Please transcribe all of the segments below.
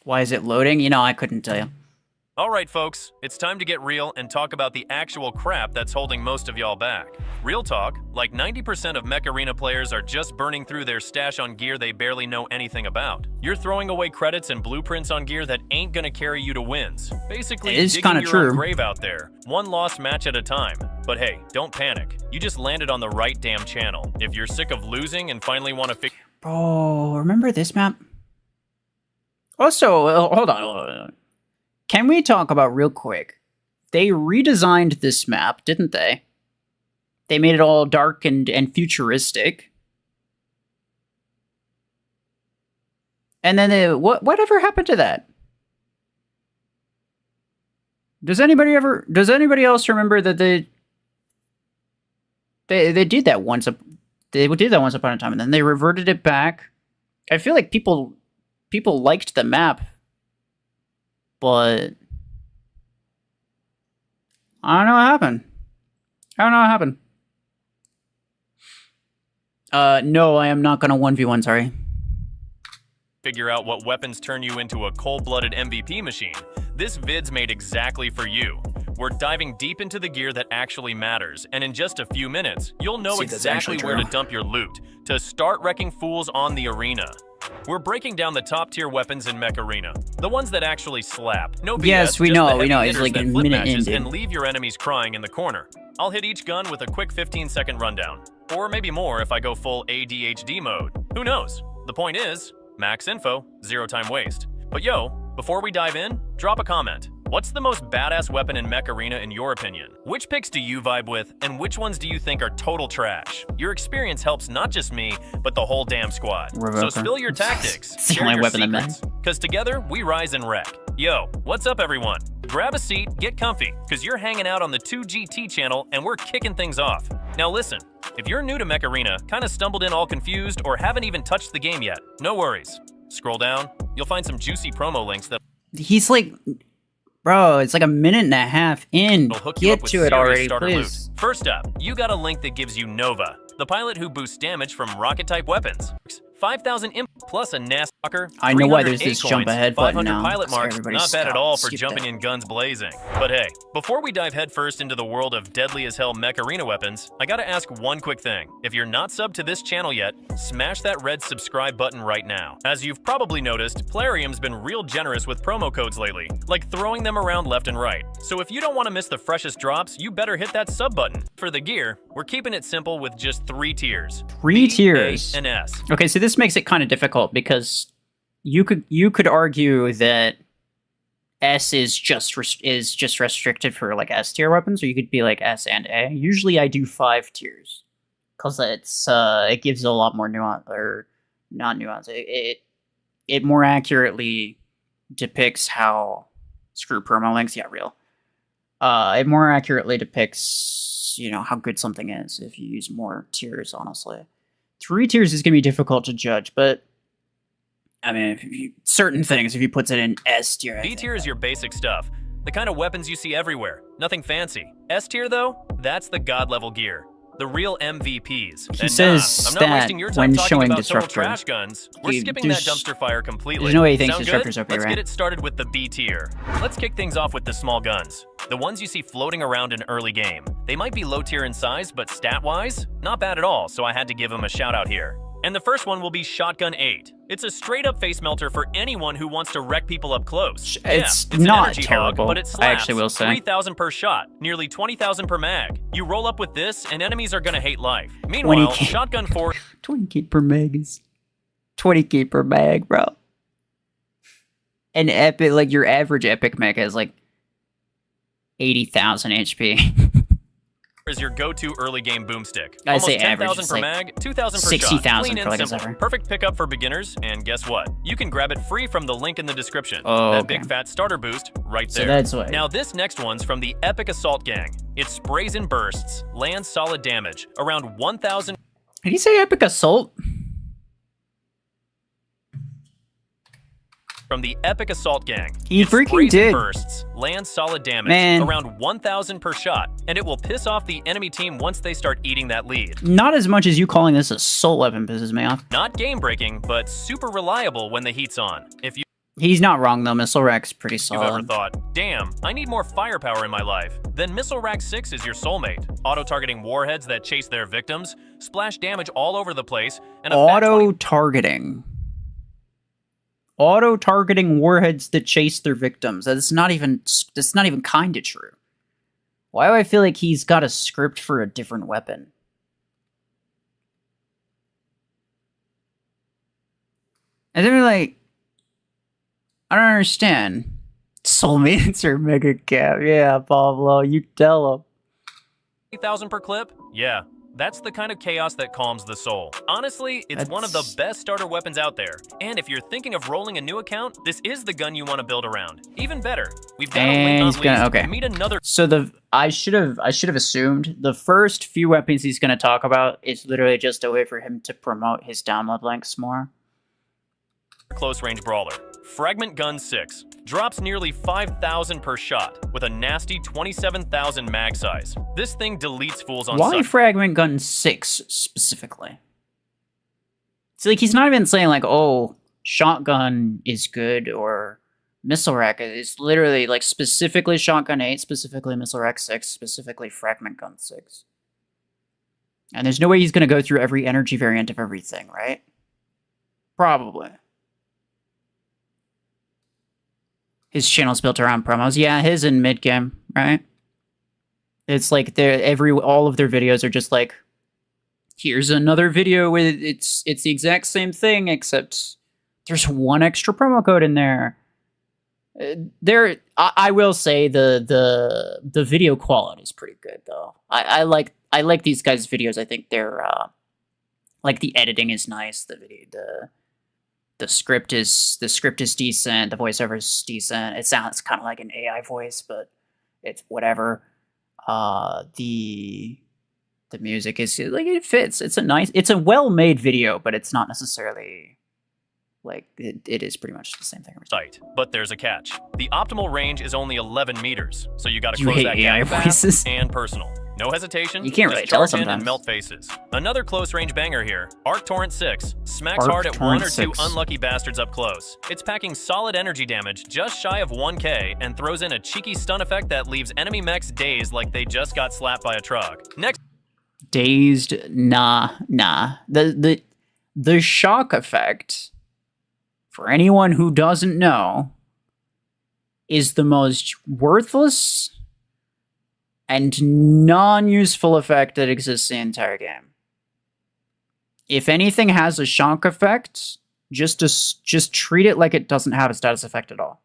Why is it loading? You know, I couldn't tell you. Alright folks, it's time to get real and talk about the actual crap that's holding most of y'all back. Real talk, like 90% of Mech Arena players are just burning through their stash on gear they barely know anything about. You're throwing away credits and blueprints on gear that ain't gonna carry you to wins. Basically, digging your own grave out there, one lost match at a time. But hey, don't panic. You just landed on the right damn channel. If you're sick of losing and finally want to fix... Bro, remember this map? Also, hold on. Can we talk about real quick? They redesigned this map, didn't they? They made it all dark and futuristic. And then whatever happened to that? Does anybody else remember that they did that once upon a time, and then they reverted it back? I feel like people liked the map, but I don't know what happened. No, I am not gonna 1v1, sorry. Figure out what weapons turn you into a cold-blooded MVP machine. This vid's made exactly for you. We're diving deep into the gear that actually matters, and in just a few minutes, you'll know exactly where to dump your loot to start wrecking fools on the arena. We're breaking down the top-tier weapons in Mech Arena, the ones that actually slap. No BS, yes, we know. It's like a minute in, and leave your enemies crying in the corner. I'll hit each gun with a quick 15-second rundown, or maybe more if I go full ADHD mode. Who knows? The point is, max info, zero time waste. But yo, before we dive in, drop a comment. What's the most badass weapon in Mech Arena in your opinion? Which picks do you vibe with, and which ones do you think are total trash? Your experience helps not just me, but the whole damn squad. So spill your tactics, share your secrets, because together we rise and wreck. Yo, what's up everyone? Grab a seat, get comfy, because you're hanging out on the 2GT channel and we're kicking things off. Now listen, if you're new to Mech Arena, kind of stumbled in all confused, or haven't even touched the game yet, no worries. Scroll down, you'll find some juicy promo links that... He's like... Bro, it's like a minute and a half in. Get to it already, please. Loot. First up, you got a link that gives you Nova, the pilot who boosts damage from rocket-type weapons. 5,000 imp plus a NASCAR. I know why there's this jump ahead button now. Pilot marks, not bad at all for jumping in guns blazing. But hey, before we dive headfirst into the world of deadly as hell Mech Arena weapons, I gotta ask one quick thing. If you're not subbed to this channel yet, smash that red subscribe button right now. As you've probably noticed, Plarium's been real generous with promo codes lately, like throwing them around left and right. So if you don't want to miss the freshest drops, you better hit that sub button. For the gear, we're keeping it simple with just 3 tiers. Three tiers. A, and S. Okay, so this makes it kind of difficult because you could argue that S is just restricted for like S tier weapons, or you could be like S and A. Usually, I do 5 tiers because it gives a lot more nuance, or not nuance. It more accurately depicts how promo links. Yeah, real. It more accurately depicts, you know, how good something is if you use more tiers. Honestly, 3 tiers is gonna be difficult to judge, but I mean, certain things, if you put it in S tier. B tier is your basic stuff, the kind of weapons you see everywhere, nothing fancy. S tier though, that's the god level gear, the real MVPs. He says I'm not wasting your time when talking showing about Disruptor. total trash guns. We're skipping that dumpster fire completely. There's no way he thinks Sound Disruptor's good? okay, Let's right? get it started with the B tier. Let's kick things off with the small guns. The ones you see floating around in early game. They might be low tier in size, but stat-wise, not bad at all, so I had to give them a shout out here. And the first one will be Shotgun 8. It's a straight-up face melter for anyone who wants to wreck people up close. It's an not energy terrible, hog, but it slaps. I actually will say. 3,000 per shot, nearly 20,000 per mag. You roll up with this, and enemies are gonna hate life. Meanwhile, Shotgun 4... 20k per mag is... 20k per mag, bro. An epic, like your average epic mech is like 80,000 HP. Is your go-to early game boomstick. I say 10,000 average, per like mag, 2,000 per 60,000 shot. Clean for like and a simple. Perfect pickup for beginners, and guess what? You can grab it free from the link in the description. Oh, that okay. big fat starter boost right there. So that's what. Now this next one's from the Epic Assault Gang. It sprays and bursts, lands solid damage, around 1,000. Did he say Epic Assault? From the Epic Assault Gang. He freaking did. Bursts, lands solid damage, Man. around 1,000 per shot, and it will piss off the enemy team once they start eating that lead. Not as much as you calling this assault weapon pisses me off. Not game breaking, but super reliable when the heat's on. If you He's not wrong though. Missile Rack's pretty You've ever solid. thought, damn, I need more firepower in my life? Then Missile Rack 6 is your soulmate. Auto-targeting warheads that chase their victims, splash damage all over the place, and a fat 20 Auto-targeting. Auto-targeting warheads that chase their victims. That's not even kind of true. Why do I feel like he's got a script for a different weapon? And then like, I don't understand. Soulmates or Mega Cap? Yeah, Pablo, you tell him. 20,000 per clip? Yeah, that's the kind of chaos that calms the soul. Honestly, it's one of the best starter weapons out there. And if you're thinking of rolling a new account, this is the gun you want to build around. Even better, we've got a link And on he's gonna least to meet another So I should have assumed the first few weapons he's gonna talk about is literally just a way for him to promote his download links more. close-range brawler. Fragment Gun 6 drops nearly 5,000 per shot with a nasty 27,000 mag size. This thing deletes fools on Why sight. Fragment Gun 6 specifically? It's like he's not even saying like, oh, shotgun is good or missile rack. It's literally like specifically shotgun 8, specifically missile rack 6, specifically Fragment Gun 6. And there's no way he's gonna go through every energy variant of everything, right? Probably. His channel's built around promos. Yeah, his in mid game, right? It's like all of their videos are just like, here's another video with it's the exact same thing except there's one extra promo code in there. I will say the video quality is pretty good though. I like these guys' videos. I think they're like the editing is nice. The script is decent. The voiceover is decent. It sounds kind of like an AI voice, but it's whatever. The music is like it fits. It's a well-made video, but it's not necessarily like it is pretty much the same thing. Sight. But there's a catch. The optimal range is only 11 meters, so you gotta You close hate that AI gap voices. fast and personal. No hesitation. You can't just really tell charge in sometimes. and melt faces. Another close-range banger here. Arc Torrent 6 smacks Arc hard at Torrent one or two 6. unlucky bastards up close. It's packing solid energy damage just shy of 1k and throws in a cheeky stun effect that leaves enemy mechs dazed like they just got slapped by a truck. Next, Dazed, nah. The shock effect, for anyone who doesn't know, is the most worthless and non-useful effect that exists in the entire game. If anything has a shock effect, just treat it like it doesn't have a status effect at all.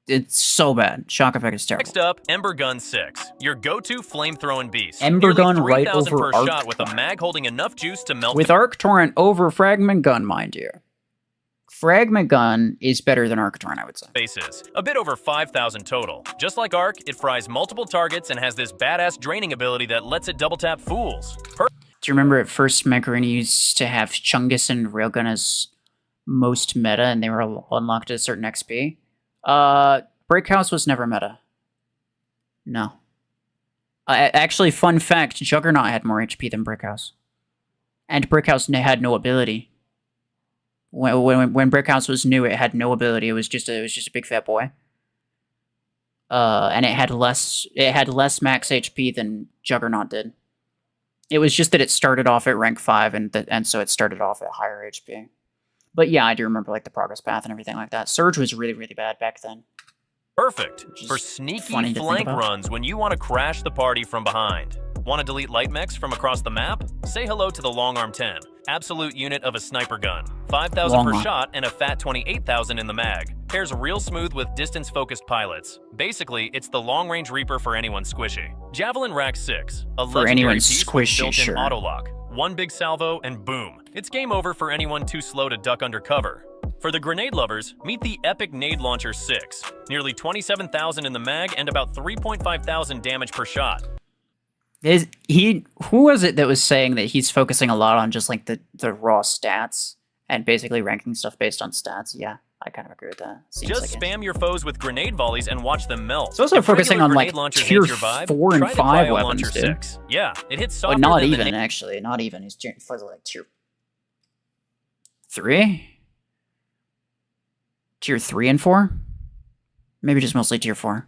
It's so bad. Shock effect is terrible. next up, Ember Gun 6, your go-to flame-throwing beast. Ember Nearly Gun right 3,000 over per Arc shot with a Torrent. mag holding enough juice to melt With Arc Torrent over Fragment Gun, mind you. Fragment Gun is better than Arc Torrent, I would say. faces. A bit over 5,000 total. Just like Arc, it fries multiple targets and has this badass draining ability that lets it double tap fools. Do you remember at first Macaroni used to have Chungus and Railgun as most meta and they were unlocked at a certain XP? Brickhouse was never meta. No. Actually, fun fact, Juggernaut had more HP than Brickhouse. And Brickhouse had no ability. When Brickhouse was new, it had no ability. It was just a big fat boy. And it had less max HP than Juggernaut did. It was just that it started off at rank 5 and so it started off at higher HP. But yeah, I do remember like the progress path and everything like that. Surge was really, really bad back then. Perfect Which is for sneaky funny to think flank about. runs when you want to crash the party from behind. Want to delete light mechs from across the map? Say hello to the Long Arm 10, absolute unit of a sniper gun. 5,000 Long per Arm. shot and a fat 28,000 in the mag. Pairs real smooth with distance-focused pilots. Basically, it's the long-range Reaper for anyone squishy. Javelin Rack 6, a For legendary anyone piece with squishy, built-in sure. auto-lock. One big salvo and boom. It's game over for anyone too slow to duck under cover. For the grenade lovers, meet the Epic Nade Launcher 6. Nearly 27,000 in the mag and about 3,500 damage per shot. Who was it that was saying that he's focusing a lot on just like the raw stats and basically ranking stuff based on stats? Yeah, I kind of agree with that. Seems Just like it. spam your foes with grenade volleys and watch them melt. It's also If focusing regular on, like, grenade launchers tier ain't your vibe, 4 and try the 5 Cryo weapons, Launcher dude. 6. Yeah, it hits Oh, softer not than even the actually. Not even. He's fuzzy like tier 3. Tier 3 and 4? Maybe just mostly tier 4.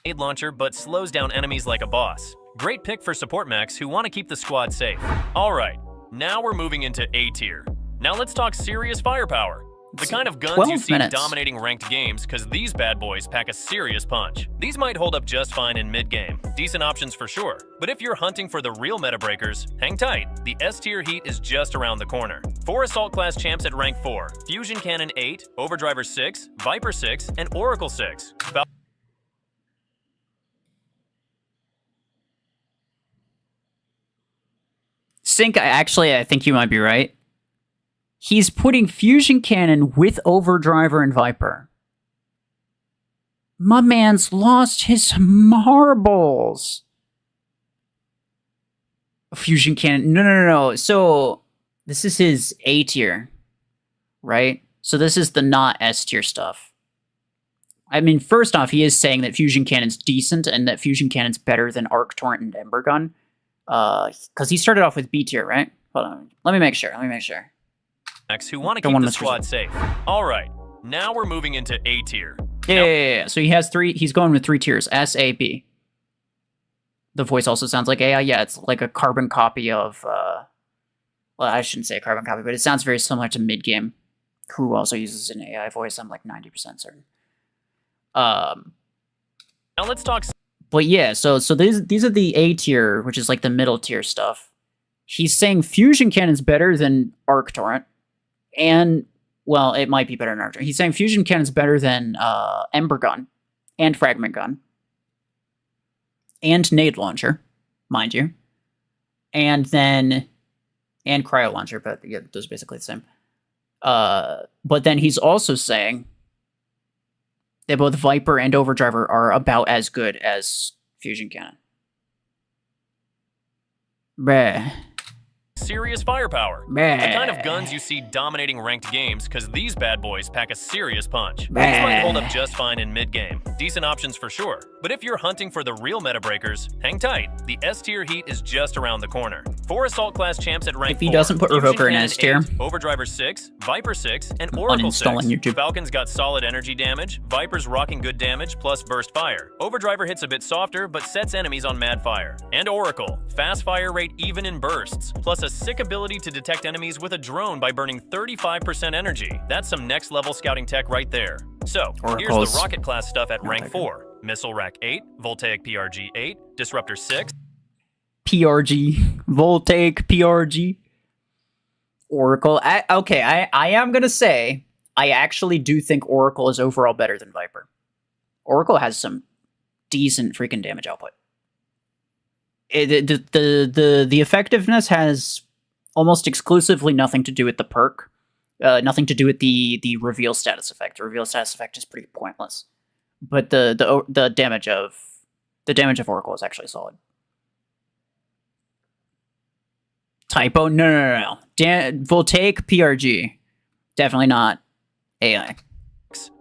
Grenade launcher, but slows down enemies like a boss. Great pick for support mechs who want to keep the squad safe. Alright, now we're moving into A tier. Now let's talk serious firepower. The kind of guns you see dominating ranked games, because these bad boys pack a serious punch. These might hold up just fine in mid-game. Decent options for sure. But if you're hunting for the real meta breakers, hang tight. The S tier heat is just around the corner. 4 assault class champs at rank 4. Fusion Cannon 8, Overdriver 6, Viper 6, and Oracle 6. Sync, I think you might be right. He's putting Fusion Cannon with Overdriver and Viper. My man's lost his marbles. Fusion Cannon. No. So, this is his A tier, right? So, this is the not S tier stuff. I mean, first off, he is saying that Fusion Cannon's decent and that Fusion Cannon's better than Arc Torrent and Ember Gun. Because he started off with B tier, right? Hold on. Let me make sure. Who want to keep the squad safe. Alright, now we're moving into A tier. Yeah. So he has 3, he's going with 3 tiers, S, A, B. The voice also sounds like AI. Yeah, it's like a carbon copy of, well, I shouldn't say a carbon copy, but it sounds very similar to Midgame, who also uses an AI voice. I'm like 90% certain. Now let's talk. But yeah, so these are the A tier, which is like the middle tier stuff. He's saying Fusion Cannon's better than Arc Torrent. And, well, it might be better than Arc Torrent. He's saying Fusion Cannon's better than Ember Gun and Fragment Gun. And Nade Launcher, mind you. And Cryo Launcher, but yeah, those are basically the same. But then he's also saying that both Viper and Overdriver are about as good as Fusion Cannon. Bruh. Serious firepower. The kind of guns you see dominating ranked games, because these bad boys pack a serious punch. These might hold up just fine in mid-game. Decent options for sure. But if you're hunting for the real meta breakers, hang tight. The S tier heat is just around the corner. 4 assault class champs at rank 4. If he doesn't put Revoker in S tier, Overdriver 6, Viper 6, and Oracle 6. YouTube. Falcon's got solid energy damage. Viper's rocking good damage plus burst fire. Overdriver hits a bit softer, but sets enemies on mad fire. And Oracle, fast fire rate even in bursts, plus a sick ability to detect enemies with a drone by burning 35% energy. That's some next level scouting tech right there. So, here's the rocket class stuff at rank 4. Missile Rack 8, Voltaic PRG 8, Disruptor 6. PRG, Voltaic PRG. Oracle. I am going to say, I actually do think Oracle is overall better than Viper. Oracle has some decent freaking damage output. The effectiveness has almost exclusively nothing to do with the perk, nothing to do with the reveal status effect. The reveal status effect is pretty pointless, but the damage of Oracle is actually solid. Typo? No. Voltaic PRG, definitely not AI.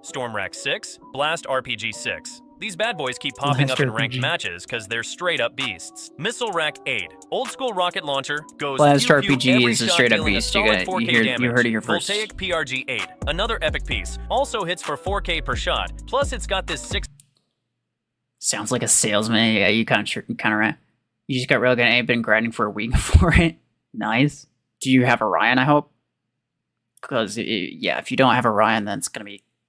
Storm Rack 6, Blast RPG 6. These bad boys keep popping up in ranked matches because they're straight up beasts. Missile Rack 8, old school rocket launcher, goes Blast pew pew RPG every is a shot, straight up dealing beast. solid 4K You heard it here first. Voltaic PRG 8, another epic piece, also hits for 4K per shot. Plus it's got this 6. Sounds like a salesman. Yeah, you kind of right. You just got Railgun 8, been grinding for a week for it. Nice. Do you have Orion, I hope? Because, yeah, if you don't have Orion, then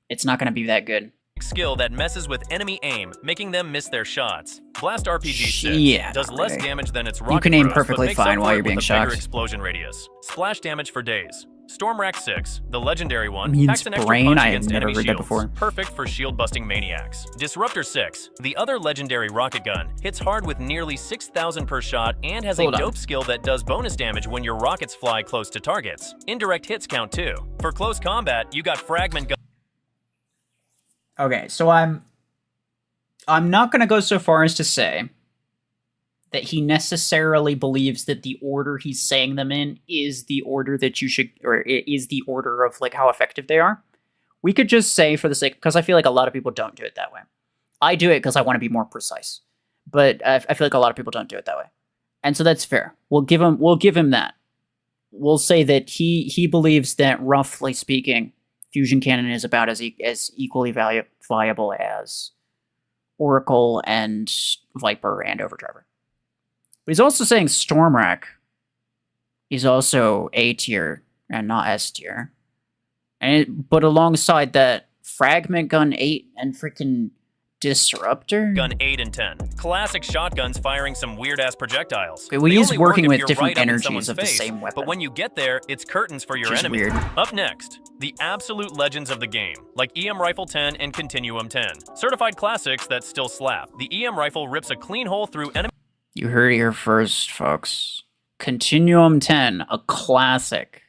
it's not gonna be that good. Skill that messes with enemy aim, making them miss their shots. Blast RPG 6 does less damage than its rocket. You can aim throws, perfectly fine while you're being shot. Explosion radius. Splash damage for days. Storm Rack 6, the legendary one, Means packs an extra brain. punch I have against never enemy heard that shields. before. Perfect for shield-busting maniacs. Disruptor 6, the other legendary rocket gun, hits hard with nearly 6,000 per shot and has a dope skill that does bonus damage when your rockets fly close to targets. Indirect hits count too. For close combat, you got Fragment Gun. Okay, so I'm not going to go so far as to say that he necessarily believes that the order he's saying them in is the order that you should, or is the order of like how effective they are. We could just say, for the sake, because I feel like a lot of people don't do it that way. I do it because I want to be more precise, but I feel like a lot of people don't do it that way, and so that's fair. We'll give him that. We'll say that he believes that, roughly speaking, Fusion Cannon is about as equally viable as Oracle and Viper and Overdriver. But he's also saying Stormwreck is also A tier and not S tier. But alongside that, Fragment Gun 8 and freaking Disruptor? Gun 8 and 10. Classic shotguns firing some weird-ass projectiles. Okay, well, They he's only work working if with you're different right up in energies someone's of the face, same weapon. But when you get there, it's curtains for your Which is enemy. weird. Up next, the absolute legends of the game, like EM Rifle 10 and Continuum 10. Certified classics that still slap. The EM Rifle rips a clean hole through enemy... You heard it here first, folks. Continuum 10, a classic.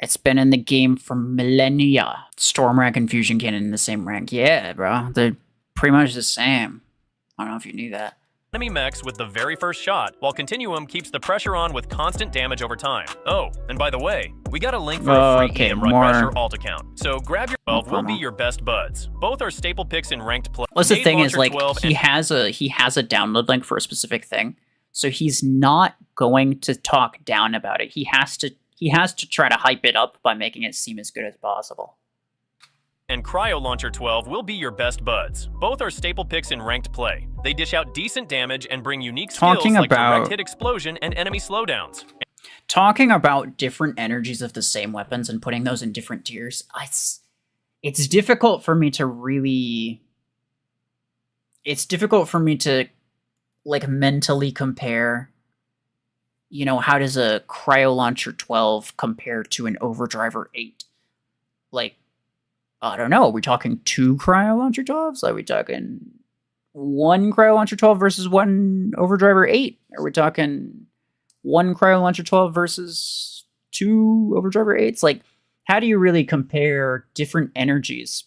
It's been in the game for millennia. Stormwreck and Fusion Cannon in the same rank. Yeah, bro. They're pretty much the same. I don't know if you knew that. enemy mechs with the very first shot, while Continuum keeps the pressure on with constant damage over time. Oh, and by the way, we got a link for a free EM Run Pressure alt account. So grab your 12 will be your best buds. Both are staple picks in ranked play. Plus the thing is, like, 12 he has a download link for a specific thing. So he's not going to talk down about it. He has to try to hype it up by making it seem as good as possible. And Cryo Launcher 12 will be your best buds. Both are staple picks in ranked play. They dish out decent damage and bring unique skills like direct hit explosion and enemy slowdowns. Talking about different energies of the same weapons and putting those in different tiers, it's difficult for me to really... It's difficult for me to, like, mentally compare, you know, how does a Cryo Launcher 12 compare to an Overdriver 8? Like, I don't know. Are we talking 2 Cryo Launcher 12s? Are we talking 1 Cryo Launcher 12 versus 1 Overdriver 8? Are we talking 1 Cryo Launcher 12 versus 2 Overdriver 8s? Like, how do you really compare different energies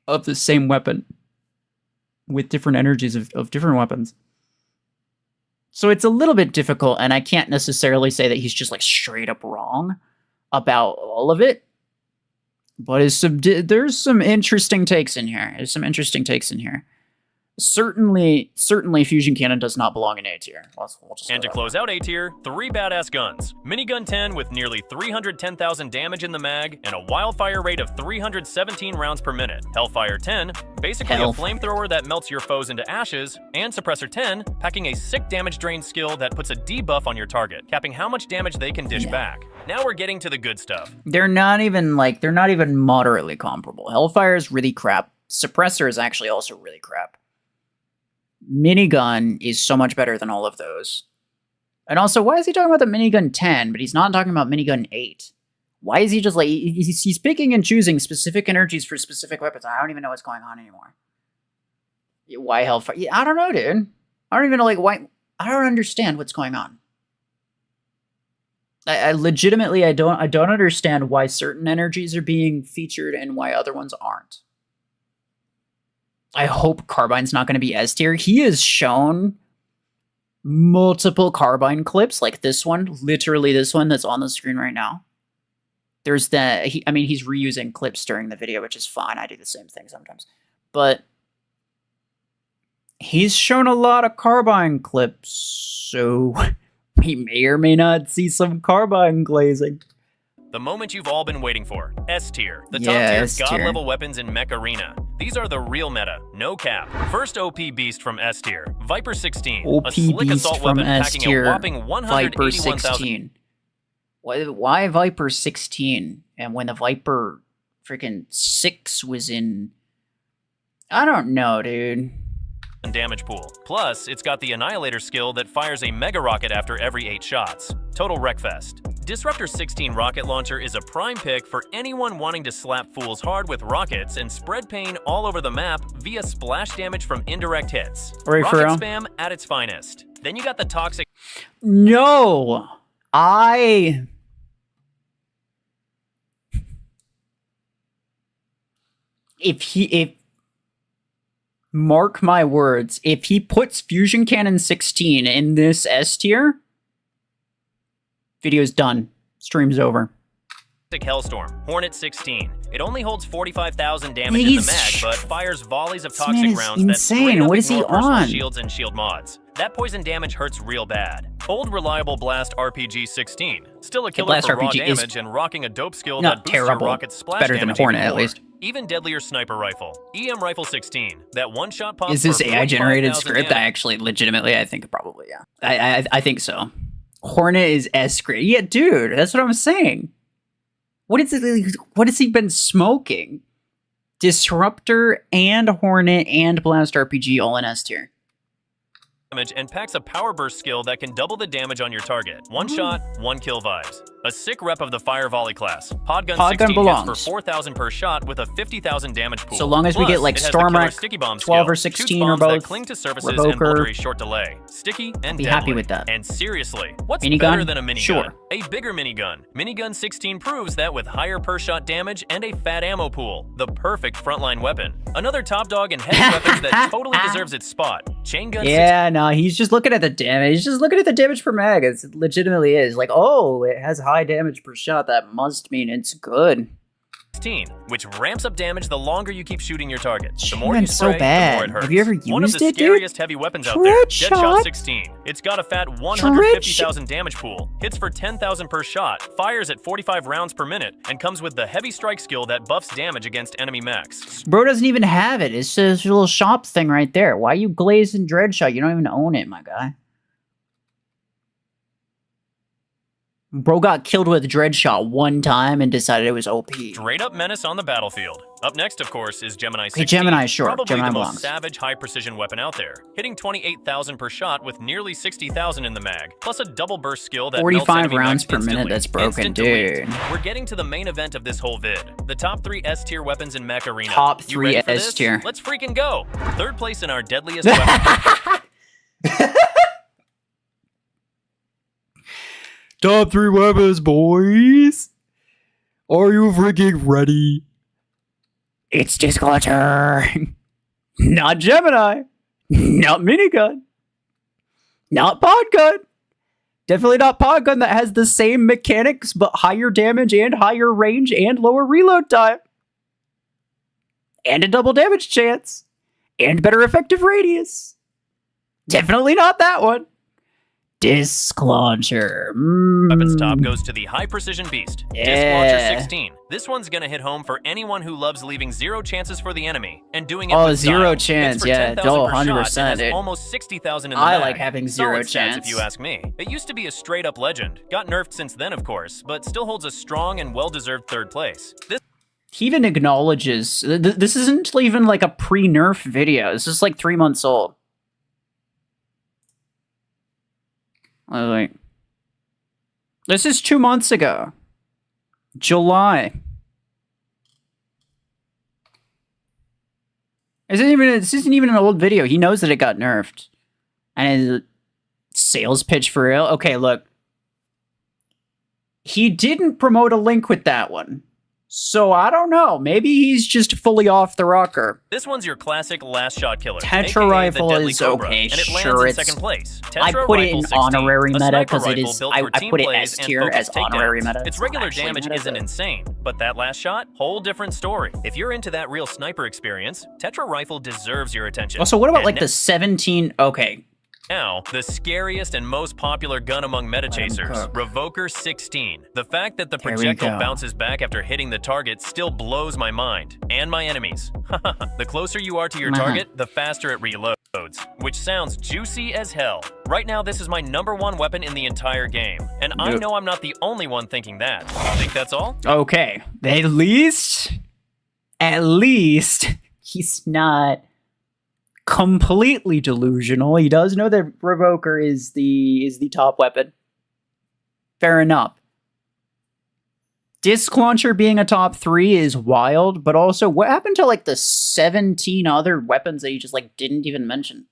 of the same weapon with different energies of different weapons? So it's a little bit difficult, and I can't necessarily say that he's just, like, straight up wrong about all of it. But there's some interesting takes in here. Certainly, Fusion Cannon does not belong in A tier. And to close out A tier, 3 badass guns. Minigun 10 with nearly 310,000 damage in the mag and a wildfire rate of 317 rounds per minute. Hellfire 10, basically a flamethrower that melts your foes into ashes. And Suppressor 10, packing a sick damage drain skill that puts a debuff on your target, capping how much damage they can dish back. Now we're getting to the good stuff. They're not even moderately comparable. Hellfire is really crap. Suppressor is actually also really crap. Minigun is so much better than all of those. And also, why is he talking about the Minigun 10, but he's not talking about Minigun 8? Why is he just like, he's picking and choosing specific energies for specific weapons? I don't even know what's going on anymore. Why Hellfire? Yeah, I don't know, dude. I don't even know, like, why. I don't understand what's going on. I legitimately, I don't understand why certain energies are being featured and why other ones aren't. I hope Carbine's not going to be S tier. He has shown multiple Carbine clips, like this one, literally this one that's on the screen right now. There's that. He's reusing clips during the video, which is fine. I do the same thing sometimes. But he's shown a lot of Carbine clips, so we may or may not see some Carbine glazing. The moment you've all been waiting for. S tier. The top tier god-level weapons in Mech Arena. These are the real meta, no cap. First OP beast from S tier. Viper 16. OP a slick beast assault from weapon S packing tier. a whopping 181,000. Why Viper 16? And when the Viper freaking 6 was in... I don't know, dude. Damage pool. Plus, it's got the Annihilator skill that fires a mega rocket after every 8 shots. Total wreckfest. Disruptor 16 rocket launcher is a prime pick for anyone wanting to slap fools hard with rockets and spread pain all over the map via splash damage from indirect hits. Right, rocket spam at its finest. Then you got the toxic... No! If mark my words, if he puts Fusion Cannon 16 in this S tier, video's done. Stream's over. Hellstorm, Hornet 16. It only holds 45,000 damage in the mag, but fires volleys of toxic rounds that straight up ignore personal shields and shield mods. that poison damage hurts real bad. Old reliable Blast RPG-16, still a killer Blast for raw RPG is damage and rocking a dope skill not that boosts your terrible. rocket's splash Better than damage Hornet, even at more. least. Even deadlier sniper rifle, EM Rifle 16, that one-shot pop Is this for AI generated 45,000 script? damage. I actually, legitimately, I think probably, yeah. I think so. Hornet is S grade. Yeah, dude, that's what I'm saying. What has he been smoking? Disruptor and Hornet and Blast RPG all in S tier. Damage and packs a power burst skill that can double the damage on your target. One shot, one kill vibes. A sick rep of the fire volley class. Podgun 16 belongs. hits for 4,000 per shot with a 50,000 damage pool. So long as we Plus, get, like, it has the Storm killer Rack sticky bomb 12 or skill. Shoots 16 or bombs that both. cling to surfaces and Revoker. bolter a short delay. Sticky and Be deadly. happy with that. And seriously, what's Minigun? better than a minigun? Sure. A bigger minigun. Minigun 16 proves that with higher per shot damage and a fat ammo pool, the perfect frontline weapon. Another top dog and heavy weapons that totally deserves its spot. Chain gun Yeah, no, he's just looking at the damage. He's just looking at the damage per mag. It legitimately is. Like, oh, it has high damage per shot. That must mean it's good. 16, which ramps up damage the longer you keep shooting your target. The more Man, you it's so spray, the bad. more it hurts. Have you ever One of used the it, dude? scariest heavy weapons out there. Dreadshot? Deadshot 16. It's got a fat 150,000 damage pool, hits for 10,000 per shot, fires at 45 rounds per minute, and comes with the heavy strike skill that buffs damage against enemy mechs. Bro doesn't even have it. It's just a little shop thing right there. Why you glazing Dreadshot? You don't even own it, my guy. Bro got killed with Dreadshot one time and decided it was OP. Straight up menace on the battlefield. Up next, of course, is Gemini 16. Okay, Gemini, sure. Probably Gemini the belongs. most savage high-precision weapon out there, hitting 28,000 per shot with nearly 60,000 in the mag, plus a double burst skill that 45 melts enemy rounds mechs per minute, instantly. that's broken, Instant delete. dude. We're getting to the main event of this whole vid, the top 3 S-tier weapons in Mech Arena. Top You 3 ready for this? S-tier. Let's freaking go! Third place in our deadliest weapon. Top 3 weapons, boys. Are you freaking ready? It's Disclutcher. Not Gemini. Not Minigun. Not Podgun. Definitely not Podgun that has the same mechanics but higher damage and higher range and lower reload time. And a double damage chance. And better effective radius. Definitely not that one. Disc Launcher. Weapons top goes to the high precision beast, Disc Yeah. Launcher 16. This one's gonna hit home for anyone who loves leaving 0 chances for the enemy and doing it Oh, with zero style. Hits chance, for yeah, 10,000 oh, per shot and 100%, has dude. almost 60,000 in the I mag. like having zero Solid stats, chance. if you ask me. It used to be a straight up legend, got nerfed since then of course, but still holds a strong and well-deserved third place. This He even acknowledges this isn't even like a pre-nerf video. This is like 3 months old. I was like, this is 2 months ago, July. This isn't even an old video. He knows that it got nerfed, and his sales pitch for real. Okay, look, he didn't promote a link with that one. So I don't know. Maybe he's just fully off the rocker. one's your classic last shot killer. Tetra aka the rifle Deadly is Cobra, okay, and it lands sure, in it's- second place. I Tetra put it Rifle in 16, honorary a meta sniper because it rifle is. built I for team put it plays S and tier as focused honorary takedowns. meta. Its It's regular actually damage meta, isn't but- insane, but that last shot, whole different story. If you're into that real sniper experience, Tetra Rifle deserves your attention. Also, what about And like the 17? Okay, now, the scariest and most popular gun among meta chasers, cook. Revoker 16. The fact that the There we projectile go. bounces back after hitting the target still blows my mind, and my enemies. The closer you are to your target, the faster it reloads, which sounds juicy as hell. Right now, this is my #1 weapon in the entire game, and I Yep. know I'm not the only one thinking that. Think that's all? okay. At least he's not completely delusional. He does know that Revoker is the top weapon. Fair enough. Disc Launcher being a top 3 is wild, but also what happened to like the 17 other weapons that you just like didn't even mention?